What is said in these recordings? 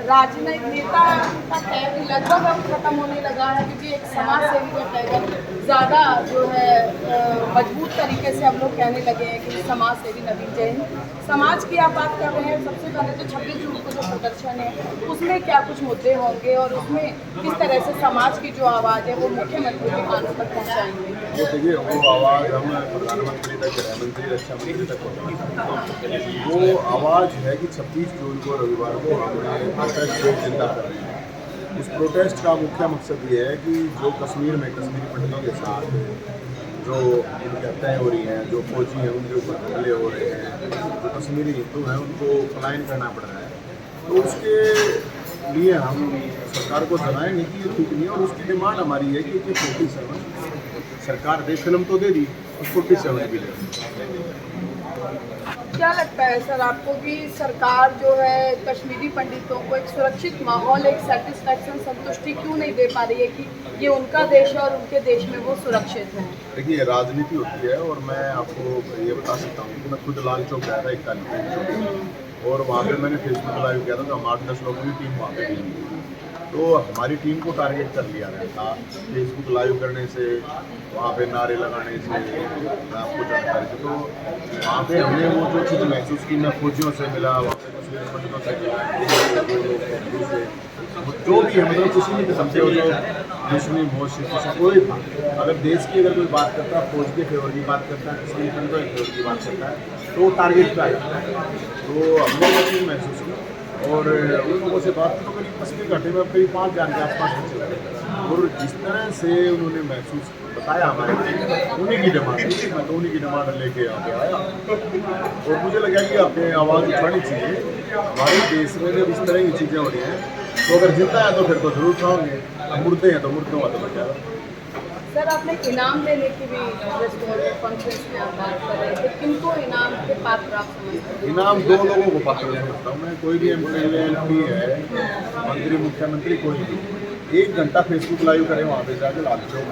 राजनयिक नेता का टैग लगभग अब खत्म होने लगा है, क्योंकि एक समाज सेवी का टैग ज़्यादा जो है मजबूत तरीके से हम लोग कहने लगे हैं कि समाज सेवी नवीन जैन। समाज की आप बात कर रहे हैं, सबसे पहले तो 26 जून को जो प्रदर्शन है उसमें क्या कुछ मुद्दे होंगे और उसमें किस तरह से समाज की जो आवाज़ है वो मुख्यमंत्री के कानों तक पहुँचाएंगे? देखिए, वो आवाज़ हम प्रधानमंत्री तक, गृह मंत्री, रक्षा मंत्री तक पहुँचाना। वो आवाज़ है कि 26 जून को रविवार को हमने प्रोटेस्ट को जिंदा कर रहे हैं। उस प्रोटेस्ट का मुख्य मकसद ये है कि जो कश्मीर में कश्मीरी पंडितों के साथ जो इनकी हत्याएँ हो रही हैं, जो फौजी हैं उनके ऊपर हमले हो रहे हैं, जो कश्मीरी हिंदू हैं उनको पलायन करना पड़ रहा है, तो उसके लिए हम सरकार को जनाएंगे कि ये ठीक नहीं है। और उसकी डिमांड हमारी है कि 47 सरकार दे, फिल्म तो दे दी, 47 भी दे। क्या लगता है सर आपको कि सरकार जो है कश्मीरी पंडितों को एक सुरक्षित माहौल, एक सेटिस्फैक्शन, संतुष्टि क्यों नहीं दे पा रही है कि ये उनका देश है और उनके देश में वो सुरक्षित है? देखिए, राजनीति होती है और मैं आपको ये बता सकता हूँ कि मैं खुद लाल चौक गया था 41 तारीख, और वहाँ पे मैंने फेसबुक लाइव किया था, तो हम 8-10 लोगों की टीम वहाँ पे थी। तो हमारी टीम को टारगेट कर लिया गया था फेसबुक लाइव करने से, वहाँ पे नारे लगाने से, मैं आपको जानकारी थी। तो वहाँ पे हमने वो जो चीज़ महसूस की, मैं फौजियों से मिला, वहाँ पे कश्मीरी पंडितों से मिला, जो भी है, मतलब किसी भी किस्म से, जो मुस्लिम हो, सिख हो, कोई था, अगर देश की अगर कोई बात करता है, फौज के फेवर की बात करता है, कश्मीरी पंडितों के फेवर की बात करता है, तो वो टारगेट पे आ जाता है। तो हमने वो चीज़ महसूस की और उन लोगों से बात की, तो करीब कश्मीर घाटी में करीब 5 जान के आसपास में चला गया। और जिस तरह से उन्होंने महसूस बताया हमारे लिए, उन्हीं की डिमांड थी, मैं तो उन्हीं की डिमांड लेके यहाँ पे आया। और मुझे लगा कि आपने आवाज़ उठानी चाहिए। हमारे देश में जब इस तरह की चीज़ें हो रही हैं, तो अगर जिंदा है तो फिर तो जरूर उठाओगे, मुर्दे हैं तो मुर्दों का तो बचा। सर आपने इनाम देने की भी कॉन्फ्रेंस में आप बात कर रहे थे, किनको इनाम के पात्र आप समझते हैं? इनाम 2 लोगों को पात्र समझता हूँ मैं। कोई भी एमएलए एमपी है, मंत्री, मुख्यमंत्री, कोई भी 1 घंटा फेसबुक लाइव करें वहाँ पे जाकर, लाल चौक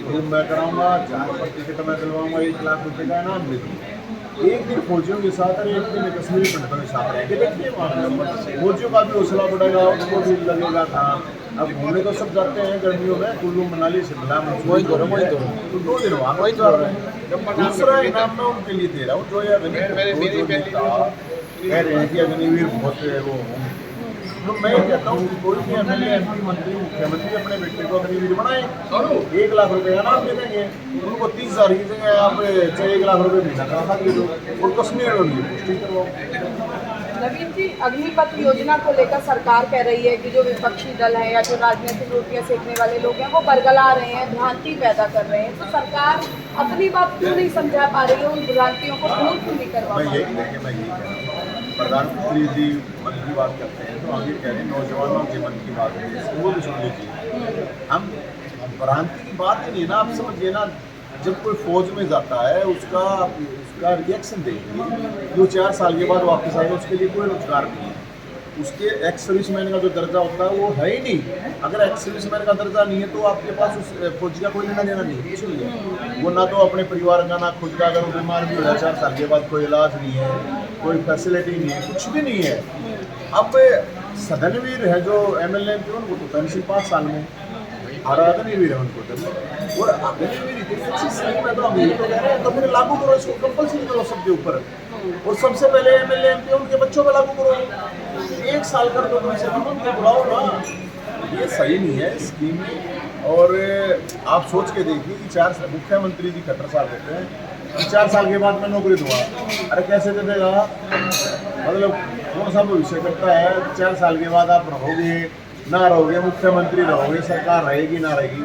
रूम मैं कराऊंगा, 4 पर टिकट मैं दिलवाऊंगा, 1 लाख रुपये का इनाम दे दूँगा। एक दिन फौजियों के साथ और एक दिन कश्मीरी पंडितों के साथ रहेंगे। देखिए, वहाँ फौजियों का भी हौसला बढ़ेगा, उनको भी लगेगा था अब घूमने तो सब जाते हैं गर्मियों में, कुल्लू मनाली शिमला में, तो 2 दिन वहाँ वही जा रहे हैं। दूसरा इनाम मैं उनके लिए दे रहा हूँ जो ये कह रहे हैं कि अग्निवीर बहुत वो, तो मैं कहता हूँ कि कोई भी एमएलए, एमपी, मंत्री, मुख्यमंत्री अपने बेटे को अग्निवीर बनाए, 1 लाख रुपये इनाम दे देंगे उनको। 30,000 की जगह आप चाहे 1 लाख रुपये महीना करा सकते हो, और कश्मीर में उनकी पुष्टि करवाओ। नवीन जी, अग्निपथ योजना को लेकर सरकार कह रही है कि जो विपक्षी दल है या जो राजनीतिक रोटियां सेकने वाले लोग हैं वो बरगला रहे हैं, भ्रांति पैदा कर रहे हैं, तो सरकार अपनी बात क्यों नहीं समझा पा रही है, उन भ्रांतियों को दूर क्यों नहीं करवा पा रही है? मैं यही कह रहा हूँ, प्रधानमंत्री जी मन की बात करते हैं तो आगे कह रहे हैं नौजवानों के मन की बात है, वो भी सुन लीजिए। हम भ्रांति की बात ही नहीं है ना, आप समझिए ना, जब कोई फौज में जाता है उसका रिएक्शन देखिए, जो 4 साल के बाद वापस आएगा उसके लिए कोई रोजगार नहीं है। उसके एक्स सर्विसमैन का जो दर्जा होता है वो है ही नहीं। अगर एक्स सर्विसमैन का दर्जा नहीं है तो आपके पास उस फौजी का कोई लेना देना नहीं है, सुनिए। वो ना तो अपने परिवार का, ना खुद का, अगर वो बीमार भी हो जाए 4 साल के बाद कोई इलाज नहीं है, कोई फैसिलिटी नहीं है, कुछ भी नहीं है। अब सदनवीर है जो एमएलए उनको तो पेंशन 5 साल में, और अग्निवीर है उनको तो, और अग्निवीर इतनी अच्छी स्कीम है, तो हम यही तो कह रहे हैं, तो फिर लागू करो इसको, कंपल्सरी करो सबके ऊपर, और सबसे पहले एमएलए एमपी उनके बच्चों पर लागू करो। 1 साल कर दो, से उनको बुलाओ ना, ये सही नहीं है स्कीम। और आप सोच के देखिए कि 4 मुख्यमंत्री जी खट्टर साहब कहते हैं 4 साल के बाद मैं नौकरी दूंगा। अरे कैसे दे देगा, मतलब कौन सा भविष्य करता है? 4 साल के बाद आप रहोगे ना रहोगे, मुख्यमंत्री रहोगे, सरकार रहेगी ना रहेगी।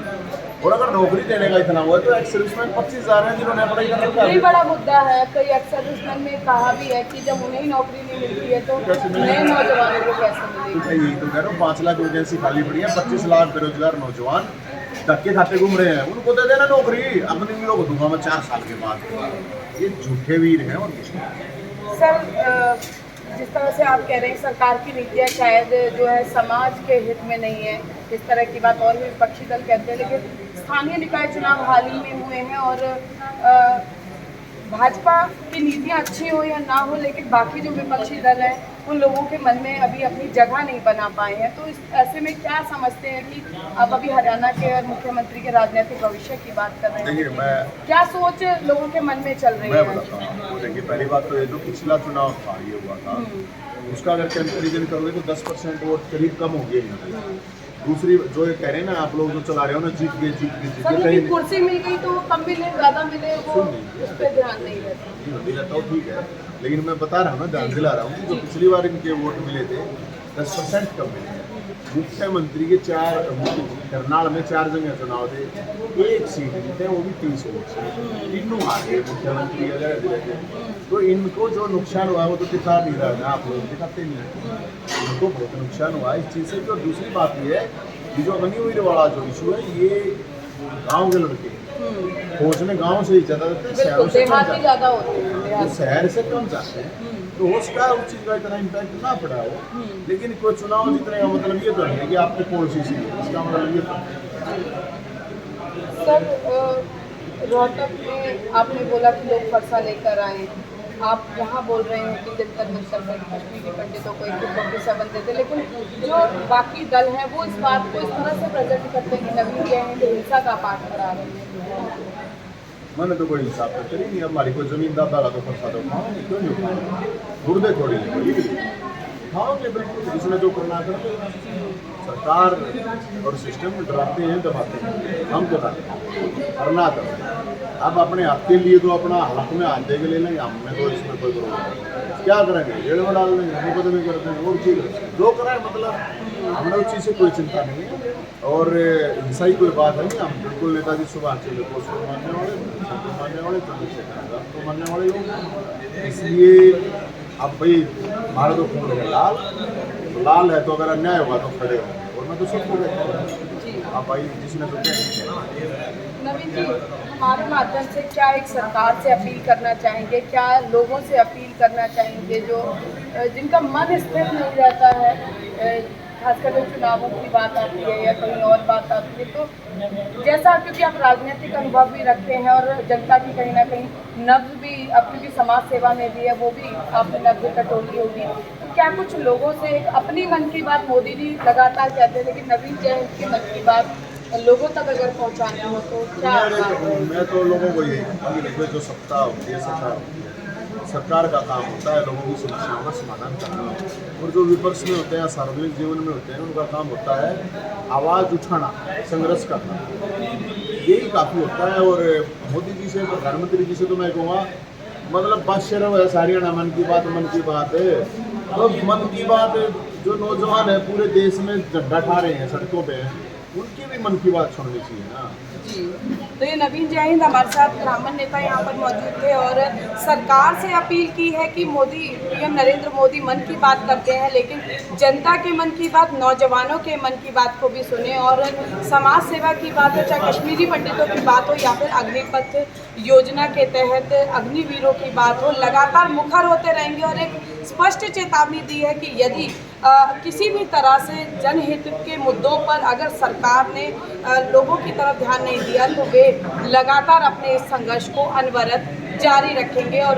और अगर नौकरी देने का इतना हुआ तो एक्स सर्विसमैन 25,000 हैं जिन्होंने पढ़ाई करना यही बड़ा मुद्दा है। कई एक्स सर्विसमैन ने कहा भी है कि जब उन्हें नौकरी नहीं मिलती है तो नए नौजवानों को कैसे मिलेगी? यही तो कह रहा हूँ, 5 लाख वैकेंसी खाली पड़ी है, 25 लाख बेरोजगार नौजवान धक्के खाते घूम रहे हैं, उनको दे देना नौकरी। अग्निवीरों को दूंगा मैं 4 साल के बाद। ये झूठे वीर हैं। और सर, जिस तरह से आप कह रहे हैं सरकार की नीतियाँ शायद जो है समाज के हित में नहीं है, इस तरह की बात और भी विपक्षी दल कहते हैं, लेकिन स्थानीय निकाय चुनाव हाल ही में हुए हैं और भाजपा की नीतियाँ अच्छी हो या ना हो, लेकिन बाकी जो विपक्षी दल हैं उन लोगों के मन में अभी अपनी जगह नहीं बना पाए हैं। तो इस ऐसे में क्या समझते हैं कि आप अभी हरियाणा के और मुख्यमंत्री के राजनीतिक भविष्य की बात कर रहे देखिए, हैं, मैं क्या सोच लोगों के मन में चल रही है? बताता हूँ आपको। देखिए, पहली बात तो ये जो पिछला चुनाव था, ये हुआ था, उसका अगर कंपेरिजन करोगे तो 10% वोट करीब कम हो गए यहाँ पे। दूसरी जो ये कह रहे हैं ना आप लोग जो चला रहे हो ना, जीत गए सर, कहीं कुर्सी मिल गई तो कम मिले ज़्यादा मिले वो उस पर ध्यान नहीं रहता। नहीं रहता हो, ठीक है, लेकिन मैं बता रहा हूँ ना, ध्यान दिला रहा हूँ कि जो पिछली बार इनके वोट मिले थे 10% कम मिले हैं। मुख्यमंत्री के करनाल में 4 जगह चुनाव थे, 1 सीट जीते, वो भी 30 वोट से, तीनों हार गए मुख्यमंत्री अगर दिले थे। तो इनको जो नुकसान हुआ वो तो दिखा नहीं रहा है, आप लोग दिखाते नहीं हैं। इनको बहुत नुकसान हुआ इस चीज़ से। तो दूसरी बात ये है कि जो अग्निवीर वाला जो इशू है, ये गाँव के लड़के फौज में गाँव से ही ज़्यादा जाते हैं, शहरों से कम देहाती जाते ज़्यादा होते हैं, हैं। तो देहाती। शहर से कम जाते हैं, तो हो सकता है उस चीज़ का इतना इम्पैक्ट ना पड़ा हो। लेकिन कोई चुनाव जीतने का मतलब ये तो नहीं है कि आपकी पॉलिसी से, इसका मतलब ये तो नहीं। सर, रोहतक में आपने बोला कि लोग फरसा लेकर आए, आप यहाँ बोल रहे हैं कि जंतर मंतर पर कश्मीरी पंडितों को 47 देते, लेकिन जो बाकी दल हैं वो इस बात को इस तरह से प्रेजेंट करते हैं कि नवीन जयहिंद हिंसा का पाठ करा रहे हैं। मैंने तो कोई हिसाब तो करी नहीं, हमारी कोई जमीन दादा का तो फंसा दो खाओगे, क्यों नहीं उठाओगे? गुर्दे थोड़ी खाओगे, बिल्कुल इसमें जो करना है। सरकार और सिस्टम डराते हैं, दबाते हैं, हम डराते हैं करना तो। अब अपने हक के लिए तो अपना हक में हाथ दे के ले लेंगे, हमें तो इसमें कोई प्रॉब्लम नहीं। क्या करेंगे? जेल में डाल देंगे, मुकदमे कर देंगे, और चीज़ जो कराए, मतलब हमें उस चीज़ से कोई चिंता नहीं है। और हिंसा ही कोई बात है नहीं, हम बिल्कुल नेताजी सुभाष चंद्र बोस को मानने वाले, मानने वाले, चंद्रशेखर आज़ाद को मानने वाले लोग। इसलिए अब भाई हमारा तो खून है लाल है, तो अगर अन्याय होगा तो खड़े होंगे, और मैं तो सबको कहता हूँ, आप भाई जिसने तो क्या। नवीन जी, हमारे माध्यम से क्या एक सरकार से अपील करना चाहेंगे, क्या लोगों से अपील करना चाहेंगे जो जिनका मन स्थिर नहीं रहता है, खासकर जब चुनावों की बात आती है या कहीं और बात आती है, तो जैसा क्योंकि आप राजनीतिक अनुभव भी रखते हैं और जनता की कहीं ना कहीं नब्ज भी, अब क्योंकि समाज सेवा में भी है वो भी आपने नब्ज टटोली होगी, तो क्या कुछ लोगों से अपनी मन की बात, मोदी जी लगातार कहते हैं लेकिन नवीन जयहिंद की मन की बात लोगों तक अगर पहुंचाना हो तो क्या मैं तो लोगों को यही कहूँगा कि देखो, जो सत्ता होती है, सरकार होती है, सरकार का काम होता है लोगों की समस्याओं का समाधान करना, और जो विपक्ष में होते हैं, सार्वजनिक जीवन में होते हैं, उनका काम होता है आवाज़ उठाना, संघर्ष करना, यही काफ़ी होता है। और मोदी जी से, प्रधानमंत्री जी से तो मैं कहूँगा, मतलब बस शर्म है हरियाणा मन की बात है, तो मन की बात जो नौजवान है पूरे देश में झंडा ठा रहे हैं सड़कों पे, उनकी भी मन की बात सुननी चाहिए ना जी। तो ये नवीन जयहिंद हमारे साथ ब्राह्मण नेता यहाँ पर मौजूद थे और सरकार से अपील की है कि पीएम नरेंद्र मोदी मन की बात करते हैं, लेकिन जनता के मन की बात, नौजवानों के मन की बात को भी सुने, और समाज सेवा की बात हो, चाहे कश्मीरी पंडितों की बात हो या फिर अग्निपथ योजना के तहत अग्निवीरों की बात हो, लगातार मुखर होते रहेंगे। और एक स्पष्ट चेतावनी दी है कि यदि किसी भी तरह से जनहित के मुद्दों पर अगर सरकार ने लोगों की तरफ ध्यान नहीं दिया तो वे लगातार अपने इस संघर्ष को अनवरत जारी रखेंगे। और